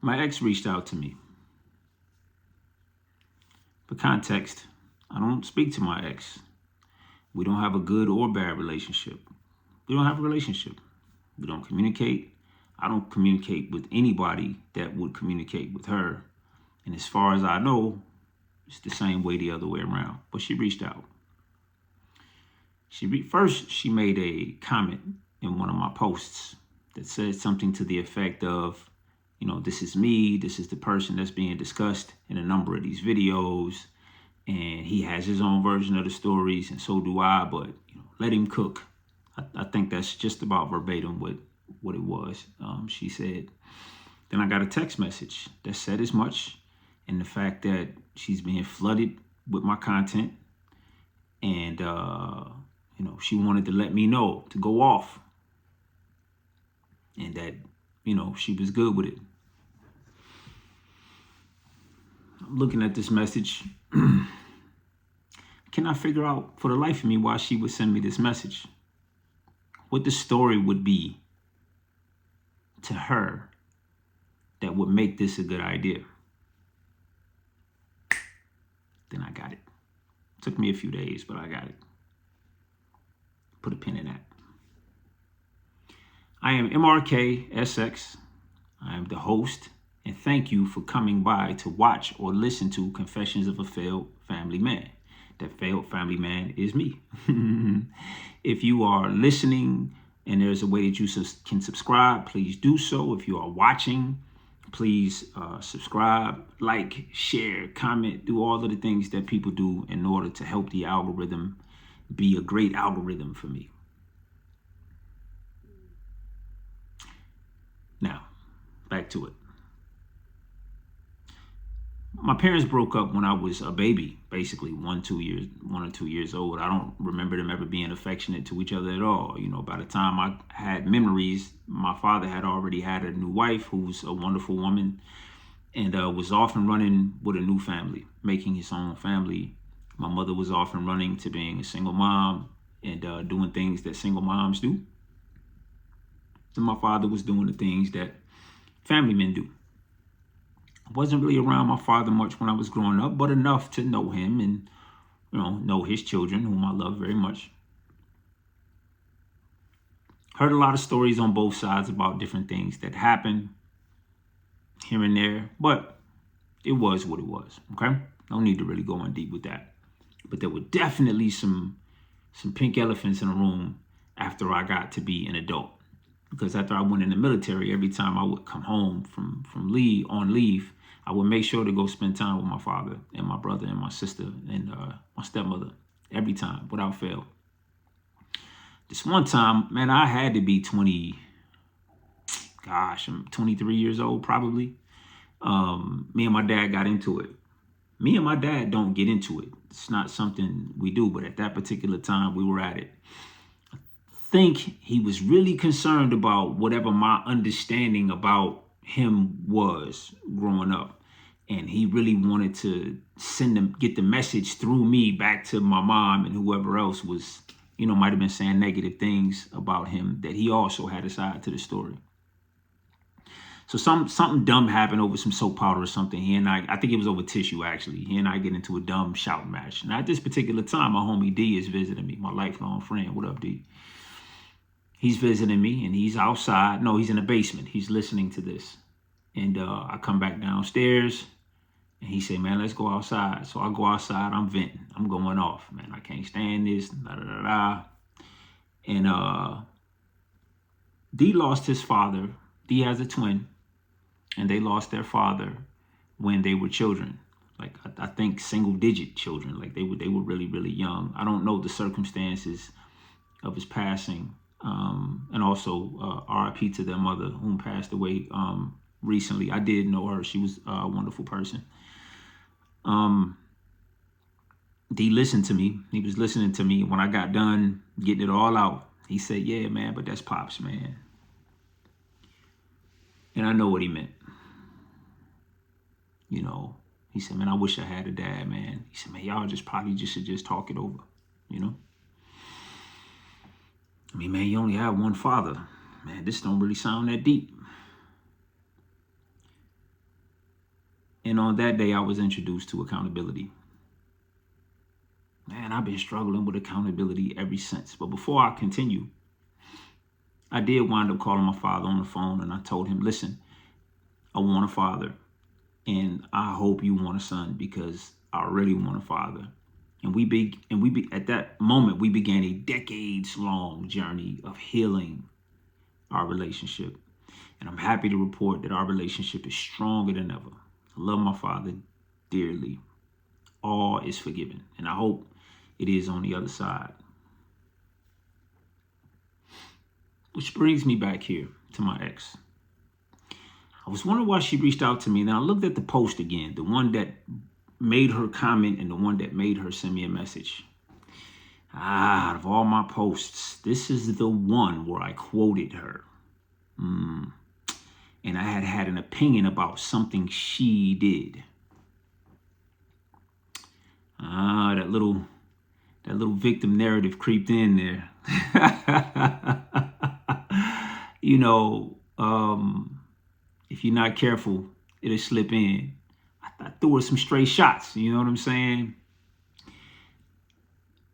My ex reached out to me. For context, I don't speak to my ex. We don't have a good or bad relationship. We don't have a relationship. We don't communicate. I don't communicate with anybody that would communicate with her. And as far as I know, it's the same way the other way around. But she reached out. First, she made a comment in one of my posts that said something to the effect of, this is me. This is the person that's being discussed in a number of these videos. And he has his own version of the stories, and so do I. But let him cook. I think that's just about verbatim what it was. She said. Then I got a text message that said as much, and the fact that she's being flooded with my content, and she wanted to let me know to go off, and that she was good with it. I'm looking at this message. Cannot figure out for the life of me why she would send me this message. What the story would be to her that would make this a good idea. Then I got it. Took me a few days, but I got it. Put a pin in that. I am MRK SX. I am the host, and thank you for coming by to watch or listen to Confessions of a Failed Family Man. That failed family man is me. If you are listening and there's a way that you can subscribe, please do so. If you are watching, please subscribe, like, share, comment, do all of the things that people do in order to help the algorithm be a great algorithm for me. Now, back to it. My parents broke up when I was a baby, basically 1 or 2 years old. I don't remember them ever being affectionate to each other at all. By the time I had memories, my father had already had a new wife who's a wonderful woman, and was off and running with a new family, making his own family. My mother was off and running to being a single mom and doing things that single moms do. And my father was doing the things that family men do. I wasn't really around my father much when I was growing up, but enough to know him and, know his children, whom I love very much. Heard a lot of stories on both sides about different things that happened here and there, but it was what it was, okay? No need to really go in deep with that. But there were definitely some pink elephants in the room after I got to be an adult. Because after I went in the military, every time I would come home from leave, I would make sure to go spend time with my father and my brother and my sister and my stepmother every time, without fail. This one time, man, I had to be I'm 23 years old probably. Me and my dad got into it. Me and my dad don't get into it. It's not something we do, but at that particular time, we were at it. I think he was really concerned about whatever my understanding about him was growing up. And he really wanted to get the message through me back to my mom and whoever else was, might have been saying negative things about him, that he also had a side to the story. So something dumb happened over some soap powder or something. He and I think it was over tissue actually. He and I get into a dumb shout match. And at this particular time, my homie D is visiting me, my lifelong friend. What up, D? He's visiting me and he's outside. No, he's in the basement. He's listening to this. And I come back downstairs and he say, man, let's go outside. So I go outside. I'm venting. I'm going off, man. I can't stand this. Da, da, da, da. And D lost his father. D has a twin. And they lost their father when they were children. Like, I think single-digit children. Like, they were really, really young. I don't know the circumstances of his passing. And also, RIP to their mother, whom passed away recently. I did know her. She was a wonderful person. D listened to me. He was listening to me. When I got done getting it all out, he said, yeah, man, but that's Pops, man. And I know what he meant. He said, man, I wish I had a dad, man. He said, man, y'all should just talk it over, I mean, man, you only have one father. Man, this don't really sound that deep. And on that day, I was introduced to accountability. Man, I've been struggling with accountability ever since. But before I continue, I did wind up calling my father on the phone, and I told him, listen, I want a father, and I hope you want a son, because I really want a father. And at that moment, we began a decades-long journey of healing our relationship. And I'm happy to report that our relationship is stronger than ever. I love my father dearly. All is forgiven. And I hope it is on the other side. Which brings me back here to my ex. I was wondering why she reached out to me. Now I looked at the post again, the one that made her comment and the one that made her send me a message. Out of all my posts, this is the one where I quoted her. And I had an opinion about something she did. That little victim narrative creeped in there. You know, if you're not careful, it'll slip in. I threw her some straight shots, you know what I'm saying?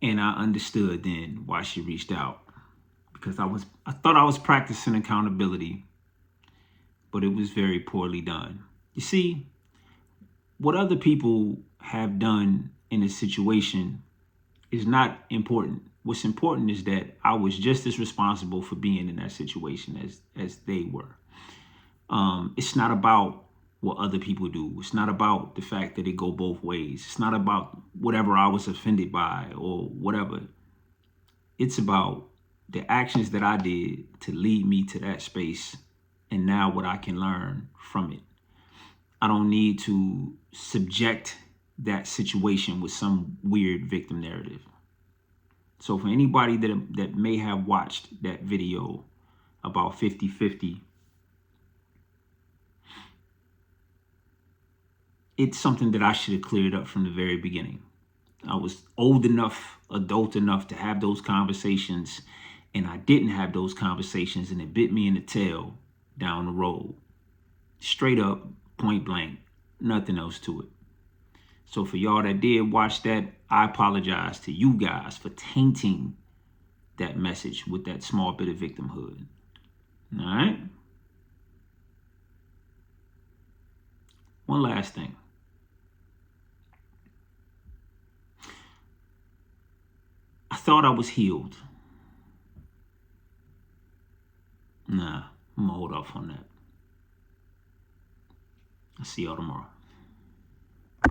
And I understood then why she reached out, because I thought I was practicing accountability, but it was very poorly done. You see, what other people have done in a situation is not important. What's important is that I was just as responsible for being in that situation as they were. It's not about what other people do. It's not about the fact that it go both ways. It's not about whatever I was offended by or whatever. It's about the actions that I did to lead me to that space, and now what I can learn from it. I don't need to subject that situation with some weird victim narrative. So for anybody that may have watched that video about 50-50, it's something that I should have cleared up from the very beginning. I was old enough, adult enough to have those conversations, and I didn't have those conversations, and it bit me in the tail down the road. Straight up, point blank, nothing else to it. So for y'all that did watch that, I apologize to you guys for tainting that message with that small bit of victimhood. All right? One last thing. I thought I was healed. Nah, I'm gonna hold off on that. I'll see y'all tomorrow.